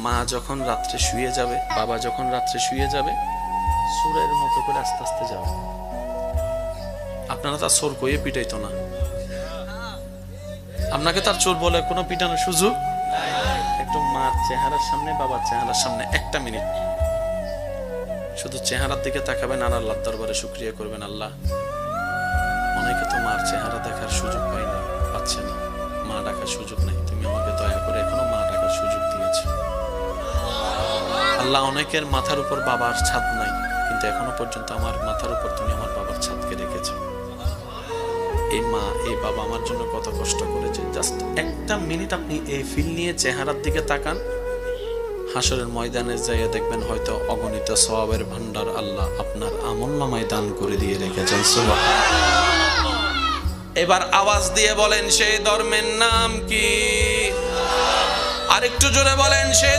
মা যখন রাত্রে শুয়ে যাবে, বাবা যখন রাত্রে শুয়ে যাবে, সুরের মতো করে আস্তে আস্তে যাবে। আপনারা তার চোর কইয়ে পিটাইতো না, আপনাকে তার চোর বলে কোনো পিটানোর সুযোগ। একটু মার চেহারার সামনে, বাবার চেহারার সামনে 1 মিনিট শুধু চেহারার দিকে তাকাবেন আর আল্লাহর দরবারে শুকরিয়া করবেন, আল্লাহ অনেকে তো মার চেহারা দেখার সুযোগ পাই না, পাচ্ছে না, মা ডাকার সুযোগ নাই, তুমি আমাকে দয়া করে এখনো মা ডাকার সুযোগ দিয়েছো। আল্লাহ অনেকের মাথার উপর বাবার ছাদ নাই, কিন্তু এখনো পর্যন্ত আমার মাথার উপর তুমি আমার বাবার ছাদকে রেখেছো। এই মা এই বাবা আমার জন্য কত কষ্ট করেছে। জাস্ট 1 মিনিট আপনি এই ফিল নিয়ে চেহারার দিকে তাকান, হাসরের ময়দানে যাইয়া দেখবেন হয়তো অগণিত সওয়াবের ভান্ডার আল্লাহ আপনার আমলনামায় দান করে দিয়ে রেখেছেন। সুবহানাল্লাহ। এবার আওয়াজ দিয়ে বলেন সেই ধর্মের নাম কি? আরেকটু জোরে বলেন সেই